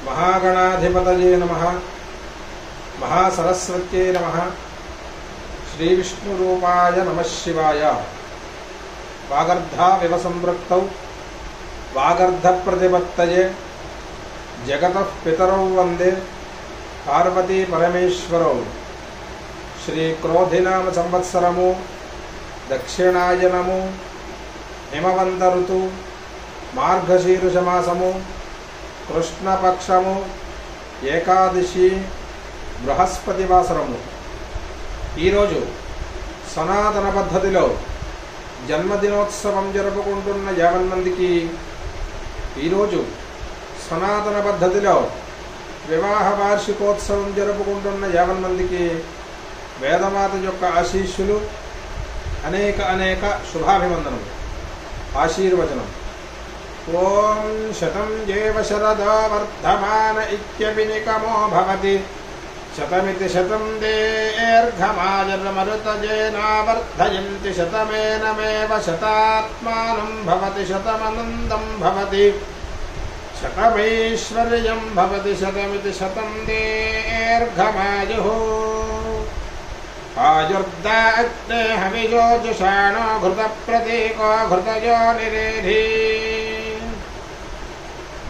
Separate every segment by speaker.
Speaker 1: महागणाधिपतये नमः। महासरस्वत्यै नमः। श्रीविष्णुरूपाय नमः शिवाय। वागर्धाविव संवृक्तौ वागर्धप्रतिपत्तये जगतः पितरौ वन्दे पार्वती परमेश्वरौ। श्रीक्रोधिनाम संवत्सरमु दक्षिणायनमु हिमवंत ऋतु మార్గశీర్షమాసము కృష్ణపక్షము ఏకాదశి బృహస్పతి వాసరము. ఈరోజు సనాతన పద్ధతిలో జన్మదినోత్సవం జరుపుకుంటున్న 50 మందికి, ఈరోజు సనాతన పద్ధతిలో వివాహ వార్షికోత్సవం జరుపుకుంటున్న 50 మందికి వేదమాత యొక్క ఆశీస్సులు, అనేక శుభాభివందనములు, ఆశీర్వచనం. ఓం శతం జీవ శరదో వర్ధమాన ఇత్యభినికమో భవతి శతమితి శతం దీర్ఘమాయుర్మరుతజేనావర్ధయంతి శతమేనమేవ శతాత్మానం భవతి శతమనందం భవతి శతమైశ్వర్యం భవతి శతమితి శతం దీర్ఘమాయుః. ఆయుర్దా అగ్నే హవిజోజుషాణో ఘృత ప్రతీకో ఘృతజో నిరేధి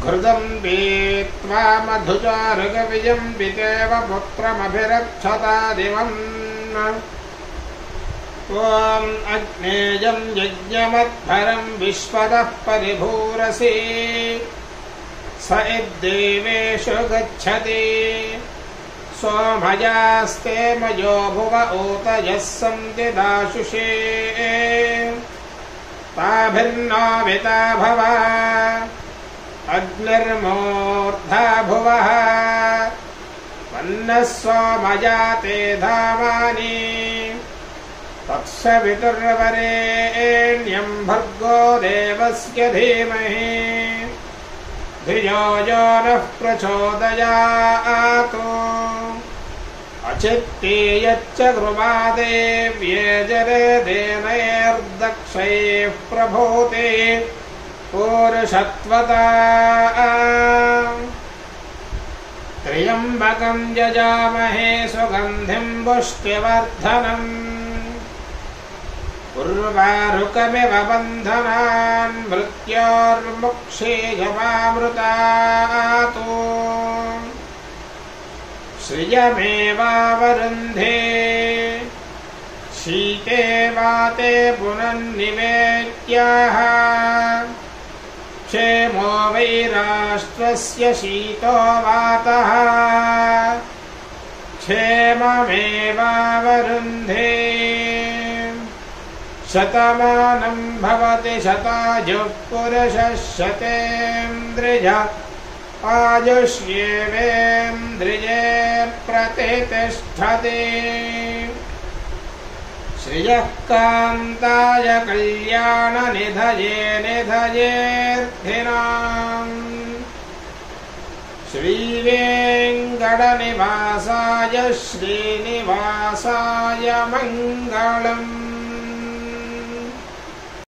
Speaker 1: ఘృతం పీత్వా మధుచారుగవిజం పితేవ పుత్రమభిరక్షతాదివం. ఓం అగ్నేయం యజ్ఞమద్భరం విశ్వతః పరిభూరసి స ఇద్దేవేషు గచ్చతి సోమయాస్తే మయో భువ ఊతయః సంతి దాశుషే తాభిర్నో వితా భవ అగ్నిర్మూర్ధా భువః వన్నః సోమయాతే ధామాని తత్సవితుర్వరేణ్యం భర్గో దేవస్య ధీమహి ధియో యో నః ప్రచోదయాత్. అచిత్తీయచ్చ గృమాదేవ్యేజరేదేనైర్దక్షైః ప్రభూతే పూరుషత్వతా. త్ర్యంబకం యజామహే సుగంధిం పుష్టివర్ధనం ఉర్వారుకమివ బంధనాన్ మృత్యోర్ముక్షీయమామృతాత్. శ్రియమేవావరుంధే శీతే వాతే పునర్నివేద్యాః క్షేమో వై రాష్ట్రస్య శీతో వాతః క్షేమమేవావరుంధే. శతమానం భవతి శతాయుః పురుషः శతేంద్రియ ఆయుష్యేవేంద్రియే ప్రతిష్టతి. శ్రియః కాంతాయ కళ్యాణ నిధయే నిధయేర్థినాం శ్రీవేంకటనివాసాయ శ్రీనివాసాయ మంగళం.